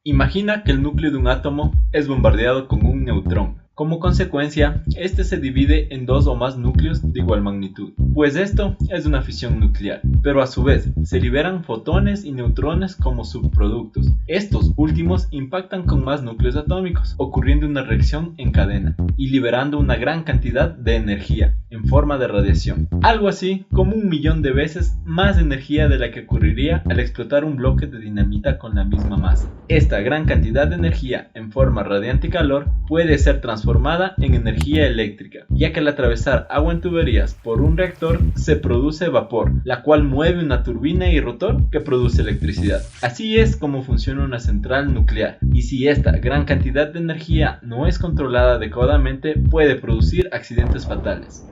Imagina que el núcleo de un átomo es bombardeado con un neutrón. Como consecuencia, este se divide en dos o más núcleos de igual magnitud, pues esto es una fisión nuclear, pero a su vez se liberan fotones y neutrones como subproductos. Estos últimos impactan con más núcleos atómicos, ocurriendo una reacción en cadena y liberando una gran cantidad de energía en forma de radiación, algo así como 1.000.000 de veces más energía de la que ocurriría al explotar un bloque de dinamita con la misma masa. Esta gran cantidad de energía en forma radiante y calor puede ser transformada en energía eléctrica, ya que al atravesar agua en tuberías por un reactor se produce vapor, la cual mueve una turbina y rotor que produce electricidad. Así es como funciona una central nuclear, y si esta gran cantidad de energía no es controlada adecuadamente puede producir accidentes fatales.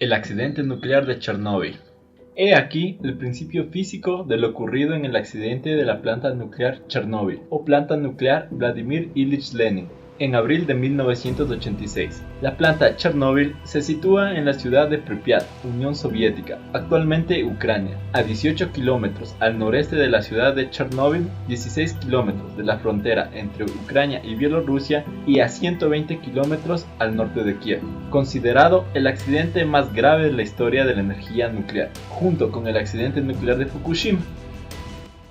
El accidente nuclear de Chernóbil. He aquí el principio físico de lo ocurrido en el accidente de la planta nuclear Chernóbil, o planta nuclear Vladimir Ilich Lenin, en abril de 1986. La planta Chernóbil se sitúa en la ciudad de Pripyat, Unión Soviética, actualmente Ucrania, a 18 kilómetros al noreste de la ciudad de Chernóbil, 16 kilómetros de la frontera entre Ucrania y Bielorrusia y a 120 kilómetros al norte de Kiev, considerado el accidente más grave de la historia de la energía nuclear, junto con el accidente nuclear de Fukushima,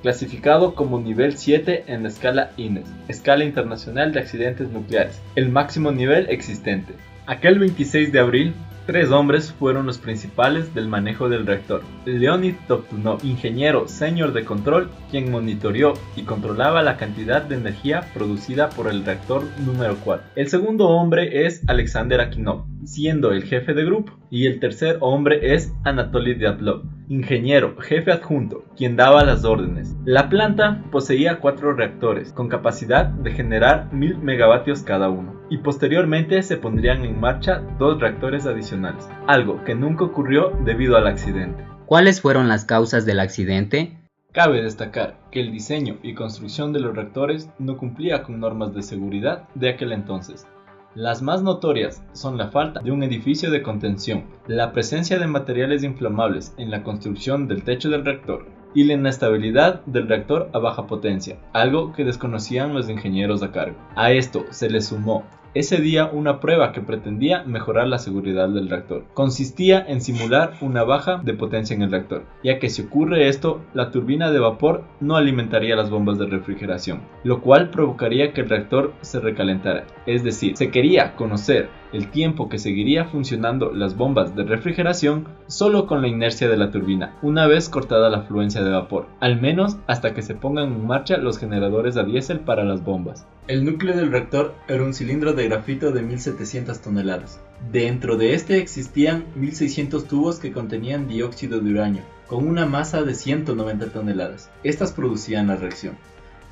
clasificado como nivel 7 en la escala INES, Escala Internacional de Accidentes Nucleares, el máximo nivel existente. Aquel 26 de abril, 3 hombres fueron los principales del manejo del reactor. Leonid Toptunov, ingeniero senior de control, quien monitoreó y controlaba la cantidad de energía producida por el reactor número 4. El segundo hombre es Alexander Akinov, siendo el jefe de grupo, y el tercer hombre es Anatoly Dyadlov, ingeniero jefe adjunto, quien daba las órdenes. La planta poseía 4 reactores, con capacidad de generar 1000 megavatios cada uno, y posteriormente se pondrían en marcha 2 reactores adicionales, algo que nunca ocurrió debido al accidente. ¿Cuáles fueron las causas del accidente? Cabe destacar que el diseño y construcción de los reactores no cumplía con normas de seguridad de aquel entonces. Las más notorias son la falta de un edificio de contención, la presencia de materiales inflamables en la construcción del techo del reactor y la inestabilidad del reactor a baja potencia, algo que desconocían los ingenieros a cargo. A esto se le sumó ese día una prueba que pretendía mejorar la seguridad del reactor. Consistía en simular una baja de potencia en el reactor, ya que si ocurre esto, la turbina de vapor no alimentaría las bombas de refrigeración, lo cual provocaría que el reactor se recalentara. Es decir, se quería conocer el tiempo que seguiría funcionando las bombas de refrigeración solo con la inercia de la turbina, una vez cortada la fluencia de vapor, al menos hasta que se pongan en marcha los generadores a diésel para las bombas. El núcleo del reactor era un cilindro de grafito de 1700 toneladas. Dentro de este existían 1600 tubos que contenían dióxido de uranio, con una masa de 190 toneladas. Estas producían la reacción.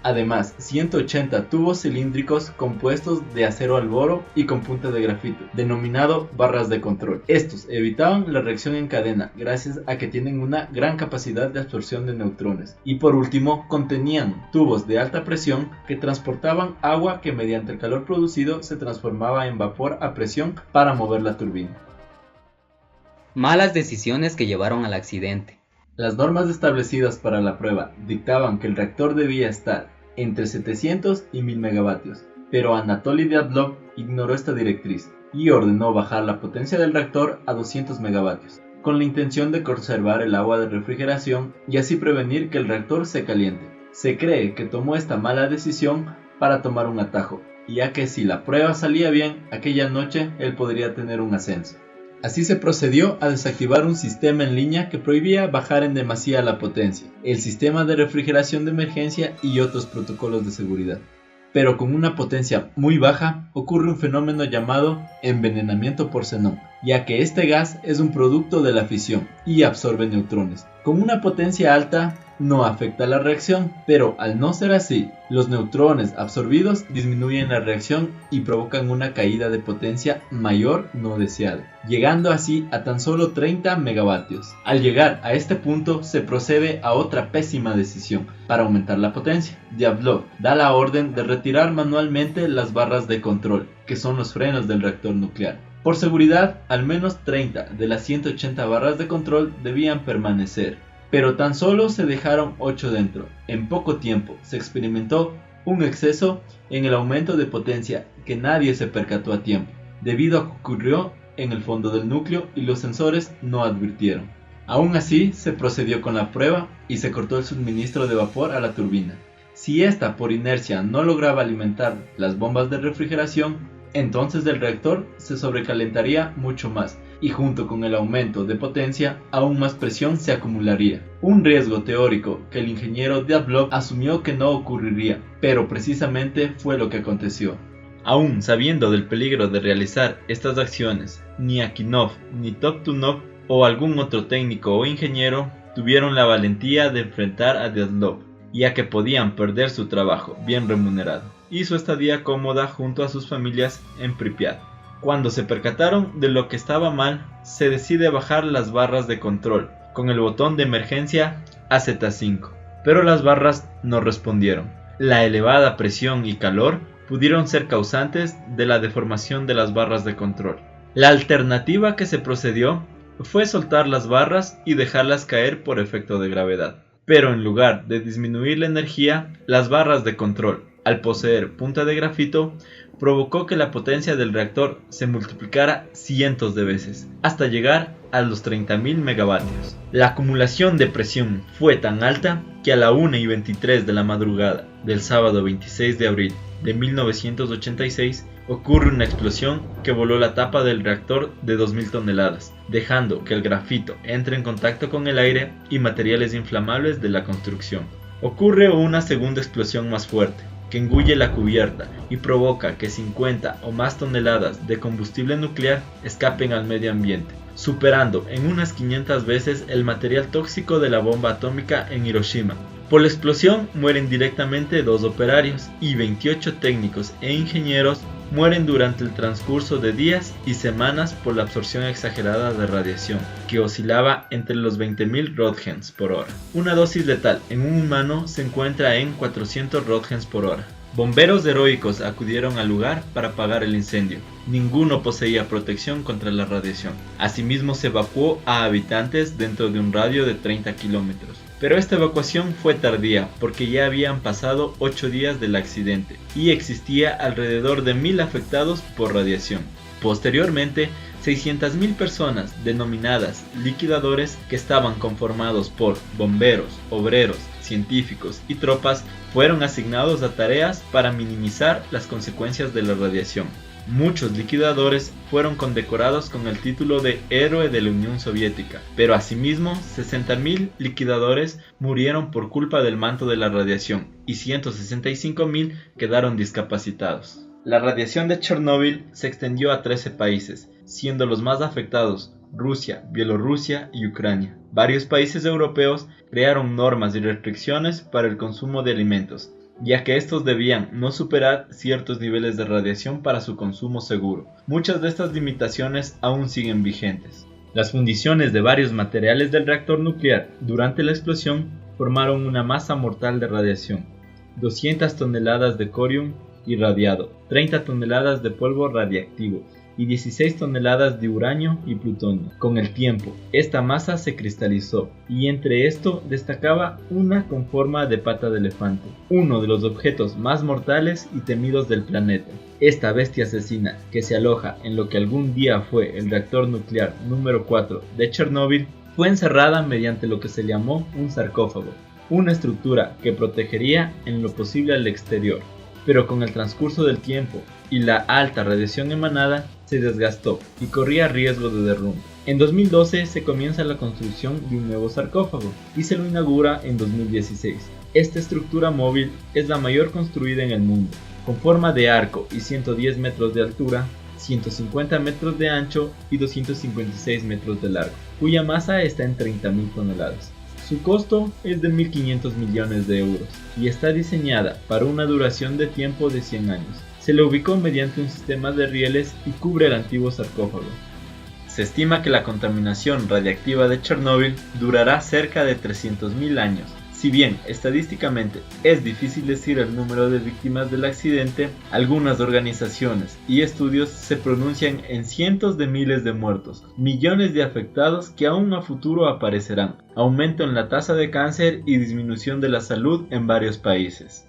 Además, 180 tubos cilíndricos compuestos de acero al boro y con punta de grafito, denominado barras de control. Estos evitaban la reacción en cadena gracias a que tienen una gran capacidad de absorción de neutrones. Y por último, contenían tubos de alta presión que transportaban agua que mediante el calor producido se transformaba en vapor a presión para mover la turbina. Malas decisiones que llevaron al accidente. Las normas establecidas para la prueba dictaban que el reactor debía estar entre 700 y 1000 megavatios, pero Anatoly Dyadlov ignoró esta directriz y ordenó bajar la potencia del reactor a 200 megavatios, con la intención de conservar el agua de refrigeración y así prevenir que el reactor se caliente. Se cree que tomó esta mala decisión para tomar un atajo, ya que si la prueba salía bien, aquella noche él podría tener un ascenso. Así se procedió a desactivar un sistema en línea que prohibía bajar en demasía la potencia, el sistema de refrigeración de emergencia y otros protocolos de seguridad. Pero con una potencia muy baja ocurre un fenómeno llamado envenenamiento por xenón, ya que este gas es un producto de la fisión y absorbe neutrones. Con una potencia alta no afecta la reacción, pero al no ser así, los neutrones absorbidos disminuyen la reacción y provocan una caída de potencia mayor no deseada, llegando así a tan solo 30 megavatios. Al llegar a este punto se procede a otra pésima decisión para aumentar la potencia. Dyadlov da la orden de retirar manualmente las barras de control, que son los frenos del reactor nuclear. Por seguridad, al menos 30 de las 180 barras de control debían permanecer. pero tan solo se dejaron 8 dentro. En poco tiempo se experimentó un exceso en el aumento de potencia que nadie se percató a tiempo, debido a que ocurrió en el fondo del núcleo y los sensores no advirtieron. Aún así, se procedió con la prueba y se cortó el suministro de vapor a la turbina. Si ésta por inercia no lograba alimentar las bombas de refrigeración, entonces el reactor se sobrecalentaría mucho más y junto con el aumento de potencia, aún más presión se acumularía. Un riesgo teórico que el ingeniero Diatlov asumió que no ocurriría, pero precisamente fue lo que aconteció. Aún sabiendo del peligro de realizar estas acciones, ni Akinov, ni Toptunov o algún otro técnico o ingeniero tuvieron la valentía de enfrentar a Diatlov, ya que podían perder su trabajo bien remunerado y su estadía cómoda junto a sus familias en Pripyat. Cuando se percataron de lo que estaba mal, se decide bajar las barras de control con el botón de emergencia AZ5, pero las barras no respondieron. La elevada presión y calor pudieron ser causantes de la deformación de las barras de control. La alternativa que se procedió fue soltar las barras y dejarlas caer por efecto de gravedad. Pero en lugar de disminuir la energía, las barras de control, al poseer punta de grafito, provocó que la potencia del reactor se multiplicara cientos de veces, hasta llegar a los 30.000 megavatios. La acumulación de presión fue tan alta que a la 1:23 de la madrugada del sábado 26 de abril de 1986 ocurre una explosión que voló la tapa del reactor de 2.000 toneladas, dejando que el grafito entre en contacto con el aire y materiales inflamables de la construcción. Ocurre una segunda explosión más fuerte, que engulle la cubierta y provoca que 50 o más toneladas de combustible nuclear escapen al medio ambiente, superando en unas 500 veces el material tóxico de la bomba atómica en Hiroshima. Por la explosión mueren directamente 2 operarios y 28 técnicos e ingenieros mueren durante el transcurso de días y semanas por la absorción exagerada de radiación, que oscilaba entre los 20.000 Roentgens por hora. Una dosis letal en un humano se encuentra en 400 Roentgens por hora. Bomberos heroicos acudieron al lugar para apagar el incendio. Ninguno poseía protección contra la radiación. Asimismo se evacuó a habitantes dentro de un radio de 30 kilómetros. Pero esta evacuación fue tardía porque ya habían pasado 8 días del accidente y existía alrededor de 1.000 afectados por radiación. Posteriormente, 600.000 personas denominadas liquidadores, que estaban conformados por bomberos, obreros, científicos y tropas, fueron asignados a tareas para minimizar las consecuencias de la radiación. Muchos liquidadores fueron condecorados con el título de Héroe de la Unión Soviética, pero asimismo 60.000 liquidadores murieron por culpa del manto de la radiación y 165.000 quedaron discapacitados. La radiación de Chernóbil se extendió a 13 países, siendo los más afectados Rusia, Bielorrusia y Ucrania. Varios países europeos crearon normas y restricciones para el consumo de alimentos, ya que estos debían no superar ciertos niveles de radiación para su consumo seguro. Muchas de estas limitaciones aún siguen vigentes. Las fundiciones de varios materiales del reactor nuclear durante la explosión formaron una masa mortal de radiación: 200 toneladas de corium irradiado, 30 toneladas de polvo radiactivo y 16 toneladas de uranio y plutonio. Con el tiempo, esta masa se cristalizó y entre esto destacaba una con forma de pata de elefante, uno de los objetos más mortales y temidos del planeta. Esta bestia asesina, que se aloja en lo que algún día fue el reactor nuclear número 4 de Chernóbil, fue encerrada mediante lo que se llamó un sarcófago, una estructura que protegería en lo posible al exterior, pero con el transcurso del tiempo y la alta radiación emanada se desgastó y corría riesgo de derrumbe. En 2012 se comienza la construcción de un nuevo sarcófago y se lo inaugura en 2016. Esta estructura móvil es la mayor construida en el mundo, con forma de arco y 110 metros de altura, 150 metros de ancho y 256 metros de largo, cuya masa está en 30.000 toneladas. Su costo es de 1.500 millones de euros y está diseñada para una duración de tiempo de 100 años. Se le ubicó mediante un sistema de rieles y cubre el antiguo sarcófago. Se estima que la contaminación radiactiva de Chernóbil durará cerca de 300.000 años, Si bien estadísticamente es difícil decir el número de víctimas del accidente, algunas organizaciones y estudios se pronuncian en cientos de miles de muertos, millones de afectados que aún a futuro aparecerán, aumento en la tasa de cáncer y disminución de la salud en varios países.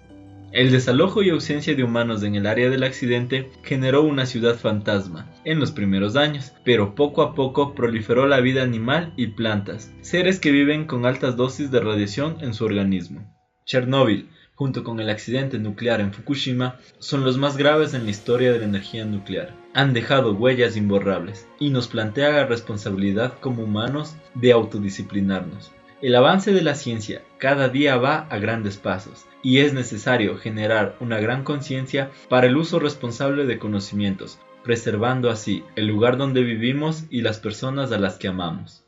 El desalojo y ausencia de humanos en el área del accidente generó una ciudad fantasma en los primeros años, pero poco a poco proliferó la vida animal y plantas, seres que viven con altas dosis de radiación en su organismo. Chernóbil, junto con el accidente nuclear en Fukushima, son los más graves en la historia de la energía nuclear. Han dejado huellas imborrables y nos plantea la responsabilidad como humanos de autodisciplinarnos. El avance de la ciencia cada día va a grandes pasos y es necesario generar una gran conciencia para el uso responsable de conocimientos, preservando así el lugar donde vivimos y las personas a las que amamos.